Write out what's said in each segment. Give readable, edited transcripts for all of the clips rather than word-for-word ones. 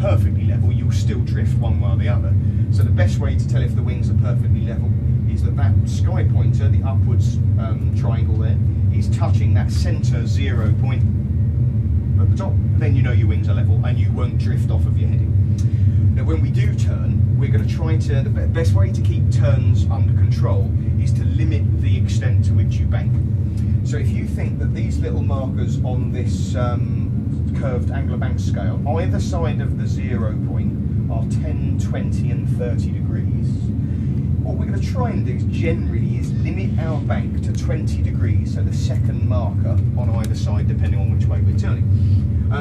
perfectly level, you'll still drift one way or the other. So the best way to tell if the wings are perfectly level is that sky pointer, the upwards triangle there, is touching that centre 0 point at the top. Then you know your wings are level and you won't drift off of your heading. Now when we do turn, we're going to try to, the best way to keep turns under control is to limit the extent to which you bank. So if you think that these little markers on this curved angular bank scale, either side of the 0 point are 10, 20 and 30 degrees, what we're going to try and do generally is limit our bank to 20 degrees, so the second marker on either side depending on which way we're turning.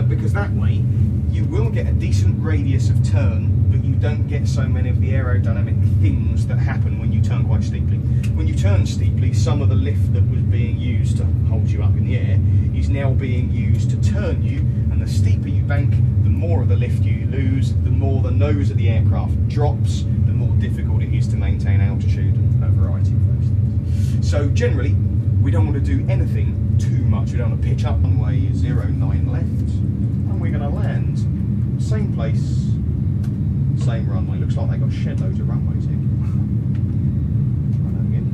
Because that way you will get a decent radius of turn, but you don't get so many of the aerodynamic things that happen when you turn quite steeply. When you turn steeply, some of the lift that was being used to hold you up in the air is now being used to turn you, and the steeper you bank, the more of the lift you lose, the more the nose of the aircraft drops, the more difficult it is to maintain altitude and a variety of those things. So generally, we don't want to do anything too much. We don't want to pitch up runway 09 left, and we're going to land same place, same runway. Looks like they've got shed loads of runways here. Run that again.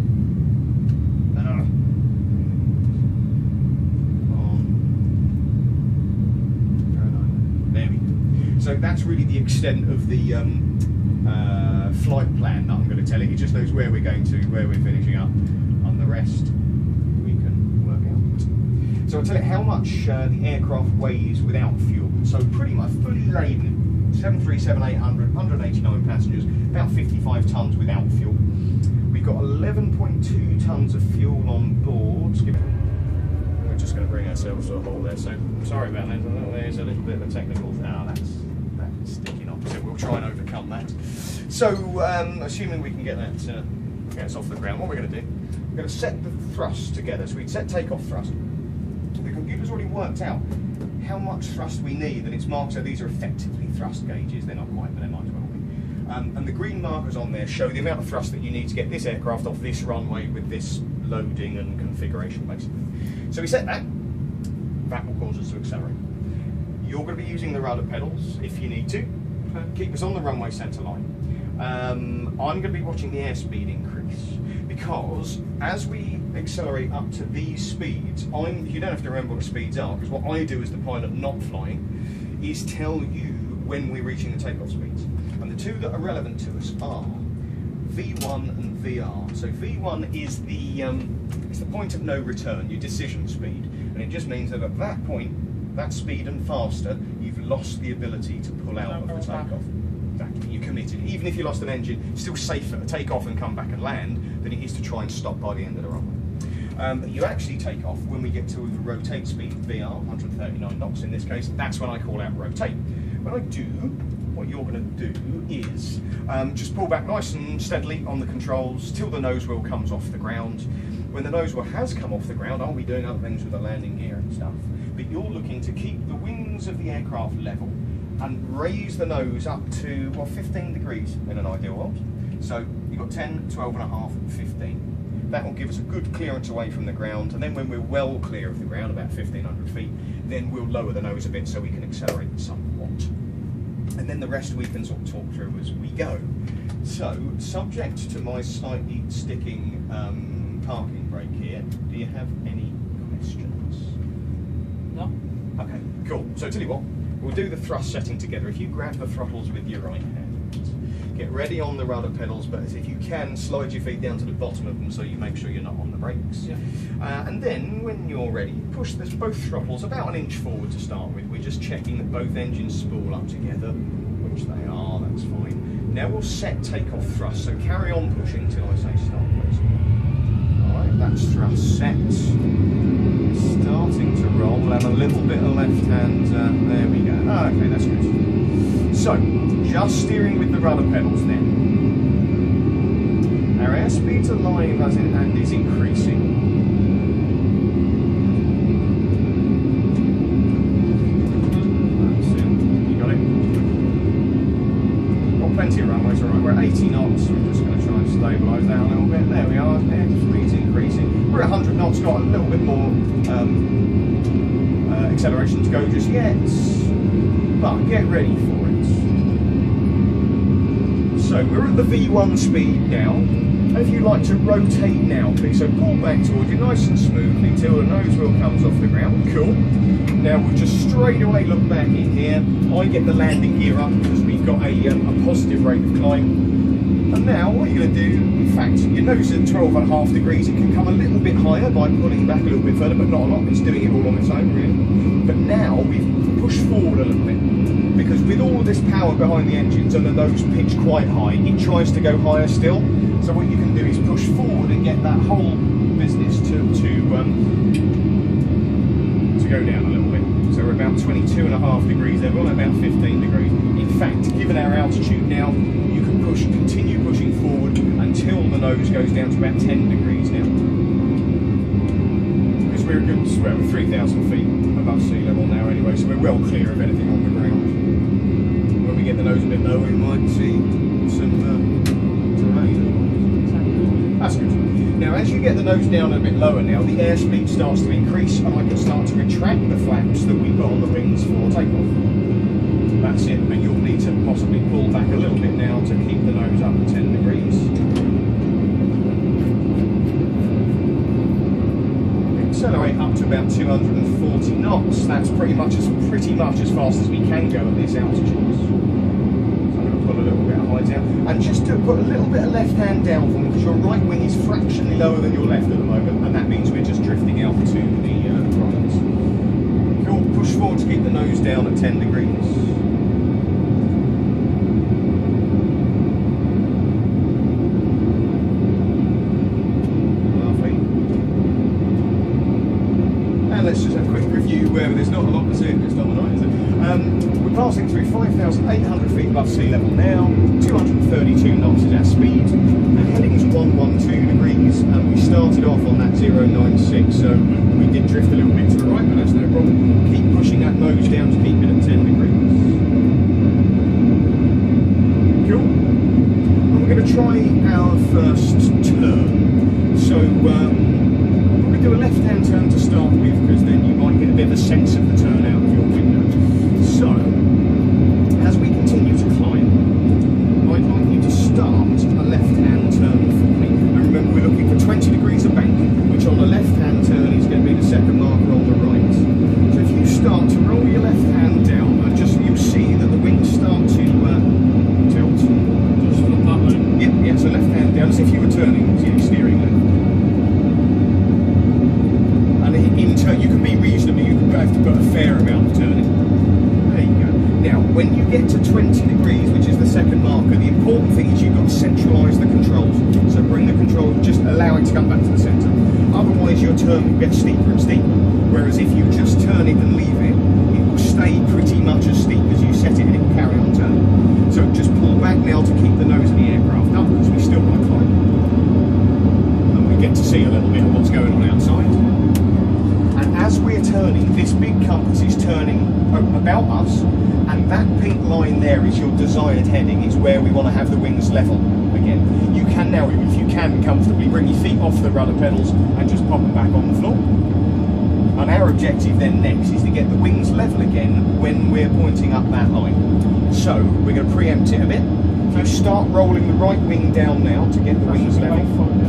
There we go. So that's really the extent of the flight plan that I'm going to tell it. It just knows where we're going to, where we're finishing up, and the rest we can work out. So I'll tell it how much the aircraft weighs without fuel. So pretty much fully laden, 737-800, 189 passengers, about 55 tonnes without fuel. We've got 11.2 tonnes of fuel on board. We're just going to bring ourselves to a halt there, so sorry about that. There's a little bit of a technical. That's sticking up, so we'll try and overcome that. So, assuming we can get that get us off the ground, what we're going to do, we're going to set the thrust together. So we'd set takeoff thrust. The computer's already worked out how much thrust we need, and it's marked so these are effectively thrust gauges. They're not quite, but they might as well be. And the green markers on there show the amount of thrust that you need to get this aircraft off this runway with this loading and configuration, basically. So we set that. That will cause us to accelerate. You're going to be using the rudder pedals if you need to. Keep us on the runway centre line. I'm going to be watching the airspeed increase, because as we accelerate up to these speeds, you don't have to remember what the speeds are, because what I do as the pilot not flying is tell you when we're reaching the takeoff speeds. And the two that are relevant to us are V1 and VR. So V1 is it's the point of no return, your decision speed, and it just means that at that point, that speed and faster, you've lost the ability to pull out of the takeoff. Exactly, you're committed. Even if you lost an engine, it's still safer to take off and come back and land than it is to try and stop by the end of the runway. You actually take off when we get to the rotate speed, VR, 139 knots in this case. That's when I call out rotate. When I do, what you're going to do is just pull back nice and steadily on the controls till the nose wheel comes off the ground. When the nose wheel has come off the ground, I'll be doing other things with the landing gear and stuff. But you're looking to keep the wings of the aircraft level and raise the nose up to, well, 15 degrees in an ideal world. So you've got 10, 12 and a half, 15. That will give us a good clearance away from the ground, and then when we're well clear of the ground, about 1,500 feet, then we'll lower the nose a bit so we can accelerate somewhat. And then the rest we can sort of talk through as we go. So, subject to my slightly sticking parking brake here, do you have any questions? No. Okay, cool. So tell you what, we'll do the thrust setting together. If you grab the throttles with your right hand, get ready on the rudder pedals, but if you can, slide your feet down to the bottom of them so you make sure you're not on the brakes. Yeah. And then, when you're ready, push both throttles about an inch forward to start with. We're just checking that both engines spool up together, which they are, that's fine. Now we'll set takeoff thrust, so carry on pushing till I say stop, please. Alright, that's thrust set. Starting to roll, we'll have a little bit of left hand, there we go. Okay, that's good. So, just steering with the rudder pedals then. Our airspeed's alive as in and is increasing. That's it. You got it? Got plenty of runways, alright. We're at 80 knots, so we're just going to try and stabilise that a little bit. There we are, airspeed's increasing. We're at 100 knots, got a little bit more acceleration to go just yet. but get ready for it. So we're at the V1 speed now. If you like to rotate now, please, so pull back towards you nice and smoothly till the nose wheel comes off the ground. Cool. Now we'll just straight away look back in here. I get the landing gear up because we've got a positive rate of climb. And now what you're going to do, in fact, your nose is at 12.5 degrees. It can come a little bit higher by pulling back a little bit further, but not a lot. It's doing it all on its own, really. But now we've pushed forward a little bit. Because with all of this power behind the engines and the nose pitched quite high, it tries to go higher still. So what you can do is push forward and get that whole business to go down a little bit. So we're about 22.5 degrees there, we're on about 15 degrees. In fact, given our altitude now, you can continue pushing forward until the nose goes down to about 10 degrees now. Because we're a good, well, 3,000 feet above sea level now anyway, so we're well clear of anything on the ground. When we get the nose a bit lower, we might see some terrain. That's good. Now, as you get the nose down a bit lower now, the airspeed starts to increase, and I can start to retract the flaps that we've got on the wings for takeoff. That's it, but you'll need to possibly pull back a little bit now to keep the nose up at 10 degrees. Accelerate up to about 240 knots. That's pretty much as fast as we can go at this altitude. So I'm going to pull a little bit of height down, and just to put a little bit of left hand down for me, because your right wing is fractionally lower than your left at the moment, and that means we're just drifting out to the right. Cool. Push forward to keep the nose down at 10 degrees. Let's just have a quick review where there's not a lot to see at this time of night, is it? We're passing through 5,800 feet above sea level now, 232 knots is our speed, the heading is 112 degrees, and we started off on that 096, so we did drift a little bit to the right, but that's no problem. Keep pushing that nose down to keep it at 10 degrees. Cool. And we're going to try our first turn. So, do a left-hand turn to start with, because then you might get a bit of a sense of the turn out of your window. So, as we continue to climb, I'd like you to start a left-hand turn for me. And remember, we're looking for 20 degrees of bank, which on the left-hand turn is going to be the second marker on the right. So if you start to roll your left hand down, and you'll see that the wings start to tilt. Just flip that way. Yeah, so left hand down, as if you were turning, steering left. You can be reasonable, you have to put a fair amount of turning. There you go. Now, when you get to 20 degrees, which is the second marker, the important thing is you've got to centralise the controls. So bring the control, just allow it to come back to the centre. Otherwise, your turn will get steeper and steeper. Whereas if you just turn it and leave it, it will stay pretty much as steep as you set it, and it will carry on turning. So just pull back now to keep the nose of the aircraft up, because we still want to climb. And we get to see a little bit of what's going on outside. And as we're turning, this big compass is turning about us, and that pink line there is your desired heading. It's where we want to have the wings level again. You can now, if you can, comfortably bring your feet off the rudder pedals and just pop them back on the floor. And our objective then next is to get the wings level again when we're pointing up that line. So we're going to preempt it a bit. You start rolling the right wing down now to get the wings level.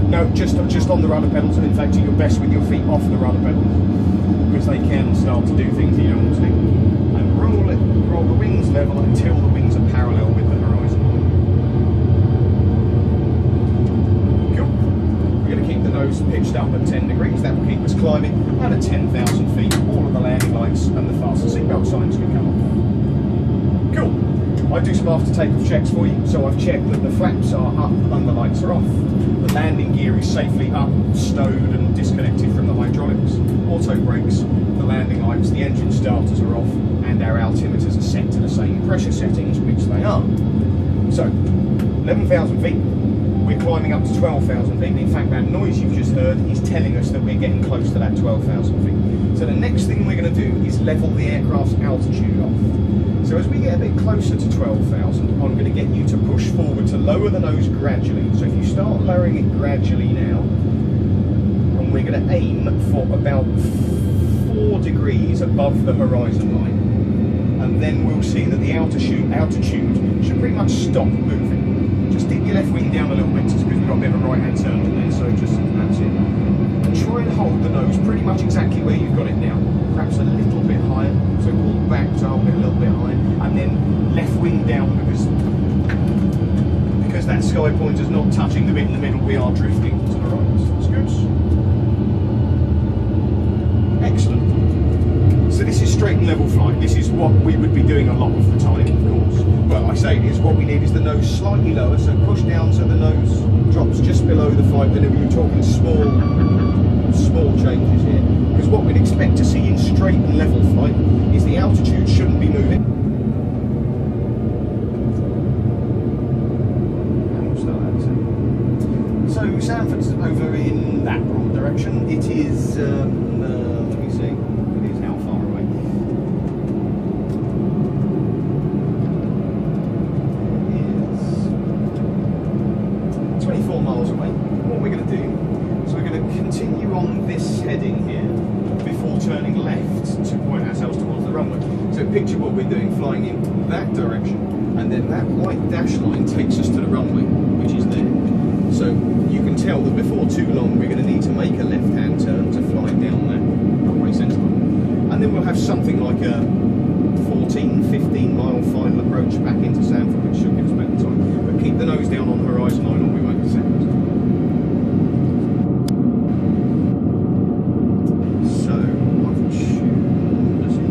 No, just on the rudder pedals, and in fact do your best with your feet off the rudder pedals, because they can start to do things that you don't want to do. And roll the wings level until the wings are parallel with the horizon line. Cool. We're going to keep the nose pitched up at 10 degrees. That will keep us climbing, and at 10,000 feet, all of the landing lights and the fasten seatbelt signs can come off. Cool. I do some after takeoff checks for you, so I've checked that the flaps are up and the lights are off. The landing gear is safely up, stowed and disconnected from the hydraulics. Auto brakes, the landing lights, the engine starters are off, and our altimeters are set to the same pressure settings, which they are. So, 11,000 feet, we're climbing up to 12,000 feet. In fact, that noise you've just heard is telling us that we're getting close to that 12,000 feet. So the next thing we're going to do is level the aircraft's altitude off. So as we get a bit closer to 12,000, I'm going to get you to push forward to lower the nose gradually. So if you start lowering it gradually now, and we're going to aim for about 4 degrees above the horizon line. and then we'll see that the altitude should pretty much stop moving. Just dip your left wing down a little bit, just because we've got a bit of a right hand turn in there, so just that's it. And try and hold the nose pretty much exactly where you've got it now, perhaps a little bit higher, so pull back to hold it a little bit higher, and then left wing down, because that sky pointer's not touching the bit in the middle, we are drifting to the right. That's good. Excellent. So this is straight and level flight. This is what we would be doing a lot of the time, of course. Well, I say it is, what we need is the nose slightly lower, so push down so the nose drops just below the 5 millimeter. You're talking small changes here. Because what we'd expect to see in straight and level flight is the altitude shouldn't be moving. So Sanford's over in that broad direction. It is, let me see, it is how far away? It is 24 miles away. What we're going to do is we're going to continue on this heading here before turning left to point ourselves towards the runway. So picture what we're doing, flying in that direction, and then that white dash line takes us to the runway, which is there. So you can tell that before too long we're going to need to make a left-hand turn to fly down that runway centre line. And then we'll have something like a 14-15 mile final approach back into Sanford, which should give us plenty of time. But keep the nose down on the horizon line or we won't be sound. So I've tuned us in.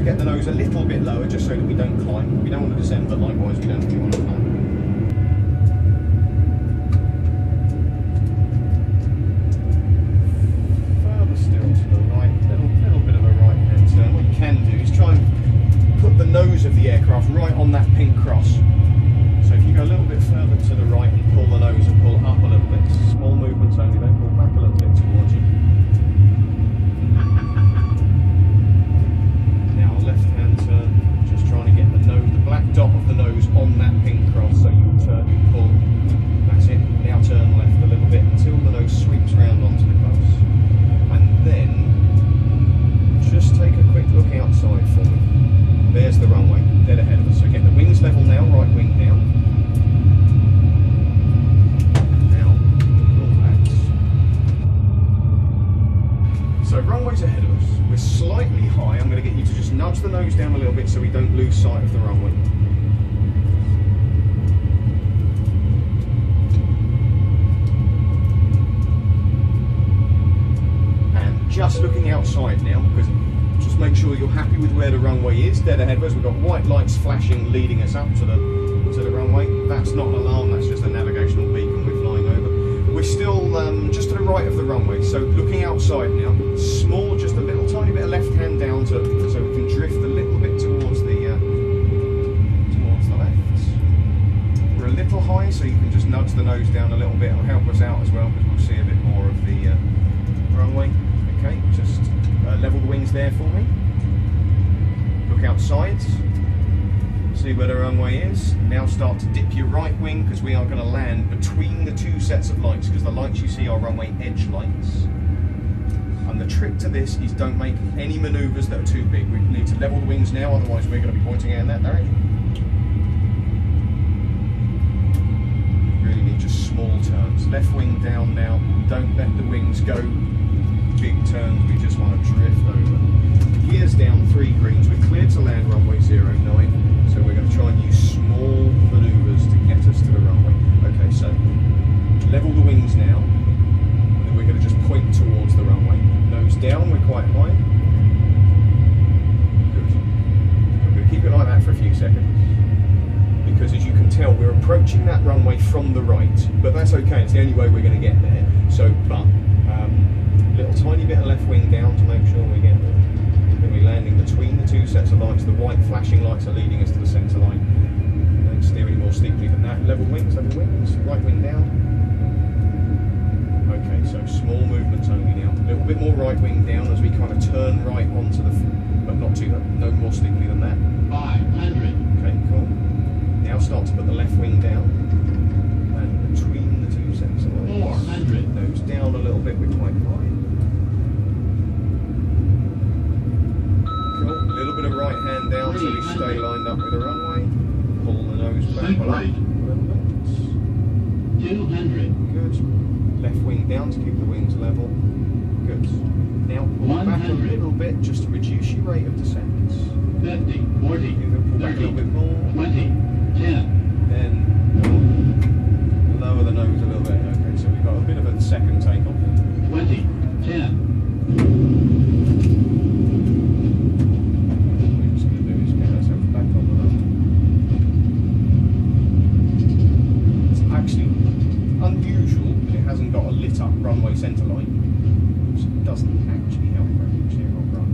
Get the nose a little bit lower just so that we don't climb. We don't want to descend, but likewise we don't really want to climb. Further still to the right, little bit of a right hand turn. What you can do is try and put the nose of the aircraft right on that pink cross. So if you go a little bit further to the right and pull the nose and pull up a little bit, small movements only, don't pull back a little bit towards you. Left-hand turn, just trying to get the black dot of the nose on that pink cross, so you turn, you pull, that's it. Now turn left a little bit until the nose sweeps round onto the cross, and then just take a quick look outside for me. There's the runway, dead ahead of us. So get the wings level now, right wing down. Now, relax. So runway's ahead of us. We're slightly high. I'm going to get you to just nudge the nose down a little bit so we don't lose sight of the runway. And just looking outside now, because just make sure you're happy with where the runway is. Dead ahead of us, we've got white lights flashing leading us up to the runway. That's not an alarm, that's just a navigational beacon we're flying over. We're still just to the right of the runway, so looking outside now, small, just a little tiny bit of left hand down so we can drift a little bit towards the left. We're a little high, so you can just nudge the nose down a little bit. It'll help us out as well, because we'll see a bit more of the runway. Okay, just level the wings there for me. Look outside. See where the runway is. Now start to dip your right wing, because we are going to land between the two sets of lights, because the lights you see are runway edge lights. And And the trick to this is don't make any manoeuvres that are too big. We need to level the wings now, otherwise we're going to be pointing out in that direction. Really need just small turns. Left wing down now. Don't let the wings go big turns. We just want to drift over. Gears down 3 greens. We're clear to land runway 09. So we're going to try and use small manoeuvres to get us to the runway. Okay, so level the wings now. We're going to just point towards the runway. Nose down, we're quite high. Good. I'm going to keep it like that for a few seconds. Because as you can tell, we're approaching that runway from the right. But that's okay, it's the only way we're going to get there. So, little tiny bit of left wing down to make sure we get there. We're going to be landing between the 2 sets of lights. The white flashing lights are leading us to the centre line. Don't steer any more steeply than that. Level wings, right wing down. Okay, so small movements only now. A little bit more right wing down as we kind of turn right onto the, but not too, no more steeply than that. 500. Okay, cool. Now start to put the left wing down. And between the 2 sets of lights. 400. Nose down a little bit, we're quite high. Cool. A little bit of right hand down so we stay lined up with the runway. Pull the nose back a little bit. 200. Good. Left wing down to keep the wings level. Good. Now pull back a little bit just to reduce your rate of descent. 50, 40, Pull back a 30, little bit more. 20, 10. Then lower the nose a little bit. Okay, so we've got a bit of a second takeoff. 20, 10. What we're just going to do is get ourselves back on the run. It's actually unusual that it hasn't got a lit up runway centre line, which doesn't actually help very much here on run.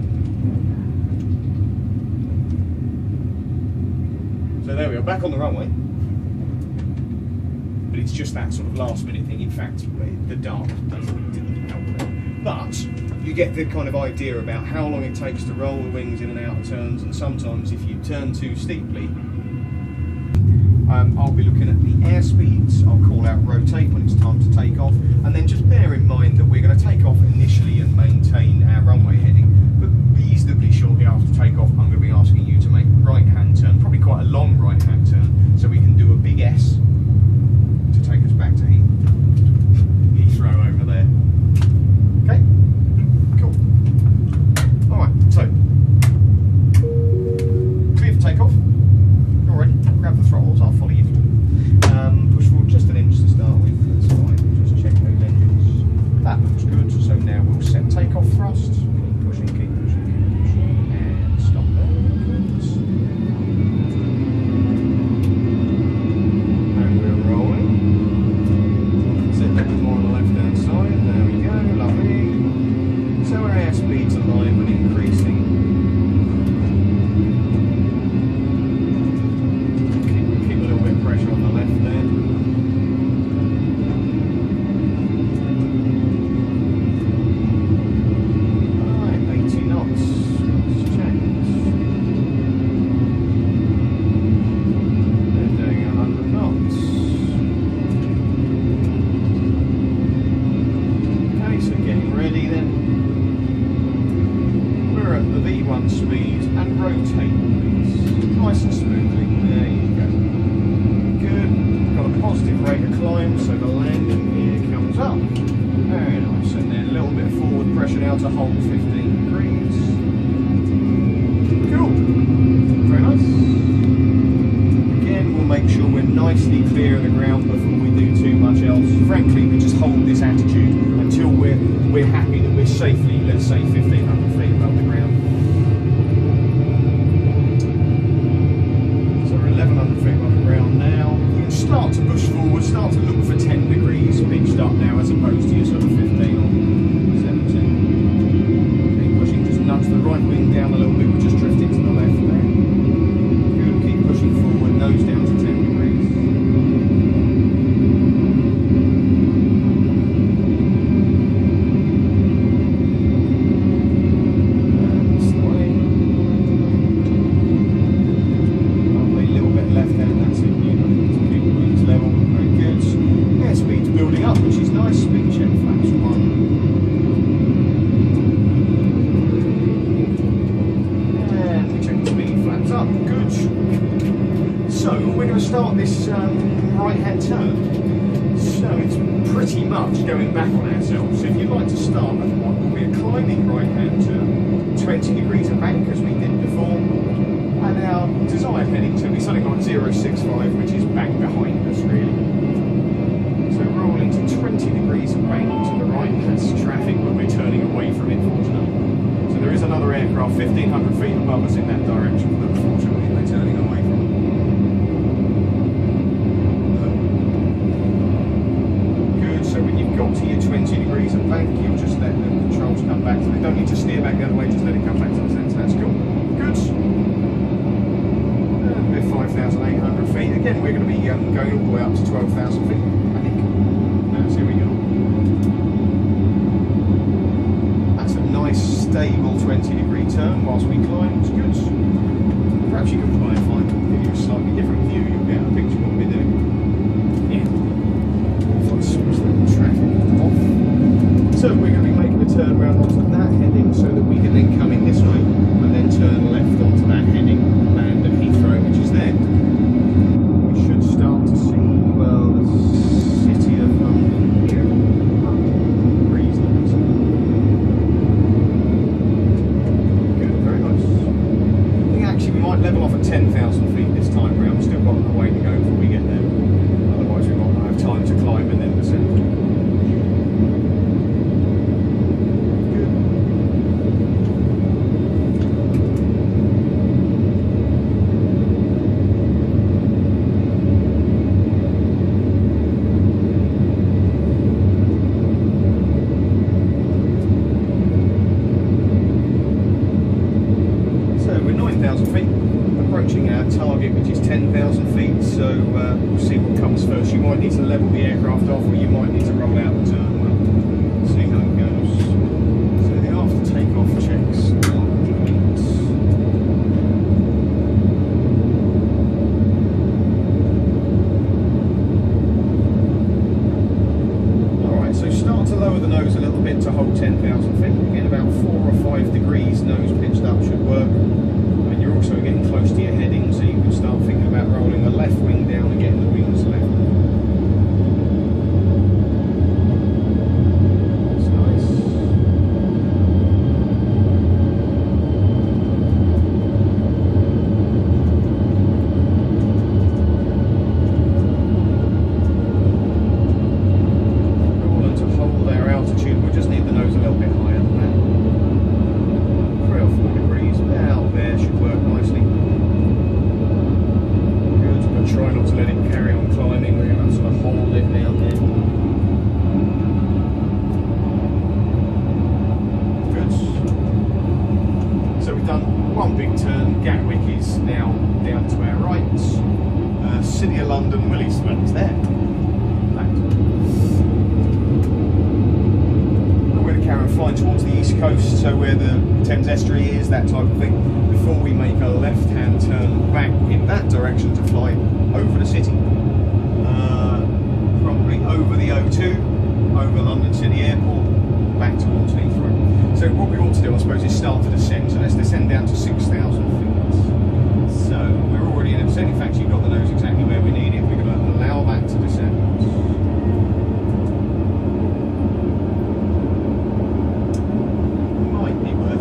So there we are, back on the runway. But it's just that sort of last minute thing. In fact, the dark didn't help there. But you get the kind of idea about how long it takes to roll the wings in and out of turns, and sometimes if you turn too steeply, I'll be looking at the airspeeds. I'll call out rotate when it's time to take off, and then just bear in mind that we're going to take off initially and maintain our runway heading, but reasonably shortly after takeoff I'm going to be asking you to make a right hand turn, probably quite a long right hand turn, so we can do a big S to take us back to Heathrow over there. Okay? Cool. Alright, so clear for takeoff. Already, grab the throttles, I'll follow you through. Push forward just an inch to start with, that's fine, just check those engines. That looks good, so now we'll set takeoff thrust. Keep pushing, keep pushing, keep pushing, and stop there. Good. And we're rolling. Set that more on the left hand side, there we go, lovely. So our airspeed's alive and increasing. Pressure on the left there. Alright, 80 knots. Let's check. They're doing 100 knots. Okay, so getting ready then. We're at the V1 speed and rotate please. Nice and smoothly. There you go. Good, got a positive rate of climb, so the landing gear comes up. Very nice, and then a little bit of forward pressure now to hold 15 degrees. Cool, very nice. Again, we'll make sure we're nicely clear of the ground before we do too much else. Frankly, we just hold this attitude until we're happy that we're safely, let's say, 1,500 feet above the ground. So we're 1,100 feet above the ground now. Start to push forward, start to look for 10 degrees pitched up now as opposed to your sort of 15 or 17. Keep pushing, just nudge the right wing down a little bit, we're just drifting to the left there. Good, keep pushing forward, nose down to 10 degrees. And this way. Lovely, little bit left hand, that's it. Level, very good. So we're going to start this right-hand turn. So it's pretty much going back on ourselves. So if you'd like to start at what will be a climbing right-hand turn, 20 degrees of bank as we did before, and our desired heading to be something like 065, which is back behind us really. So roll into 20 degrees of bank to the right. That's traffic, but we're turning away from it, fortunately. So there is another aircraft 1,500 feet above us in that direction, but unfortunately we're turning away from it. Good, so when you've got to your 20 degrees of bank, you'll just let the controls come back. So they don't need to steer back the other way, just let it come back to the centre. That's cool. Good. And we're 5,800 feet. Again, we're going to be going all the way up to 12,000 feet, I think. Here we go. That's a nice stable 20-degree turn whilst we climb. It's good. Perhaps you can try and find, give you a slightly different view, you'll get a picture of what we're doing. Yeah. If I switch the traffic off. So we're going to be making a turn round onto that heading so that we can then come in this way and then turn left onto that heading and at Heathrow, which is there. We should start to see, well, the city of London here. Reasonably so. Good, very nice. I think actually we might level off at 10,000 feet this time round. We've still got a way to go before we get there. Otherwise we won't have time to climb and then descend. Approaching our target, which is 10,000 feet, so we'll see what comes first. You might need to level the aircraft off, or you might need to roll out the turn. Well, see how it goes. So the after takeoff checks are complete. Alright, so start to lower the nose a little bit to hold 10,000 feet. Again, about 4 or 5 degrees nose pitched up should work. You're also getting close to your heading, so you can start thinking about rolling the left wing down and getting the wings left. That's nice. Roll and to hold our altitude, we'll just need the nose a little bit higher than that. 3 or 4 degrees. Now there should work nicely. Good, but try not to let it carry on climbing. We're going to sort of hold it down there. Good. So we've done one big turn. Gatwick is now down to our right. City of London, Williston is there. We're going to carry on flying towards the east coast, so where the Thames estuary is, that type of thing, before we make a left-hand turn back in that direction to fly over the city. Probably over the O2, over London City Airport, back towards Heathrow. So what we want to do, I suppose, is start to descend. So let's descend down to 6,000 feet. So we're already in a descent. In fact, you've got the nose exactly where we need it. We're going to allow that to descend.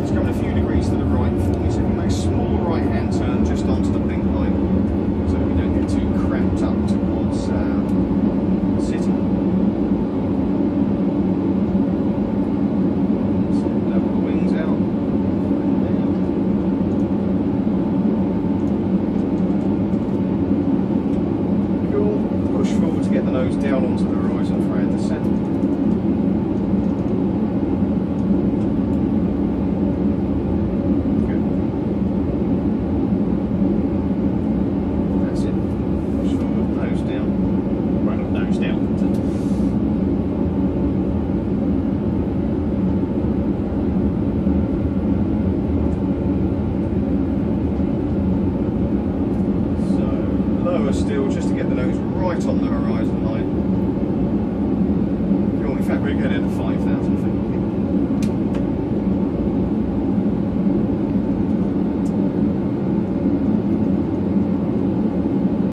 It's coming a few degrees to the right for me, so we make a small right-hand turn just onto the pink line, so that we don't get too cramped up towards the city. So level the wings out. Cool. Push forward to get the nose down onto the horizon for our descent. Still, just to get the nose right on the horizon line. Cool. In fact, we're going to 5,000 feet.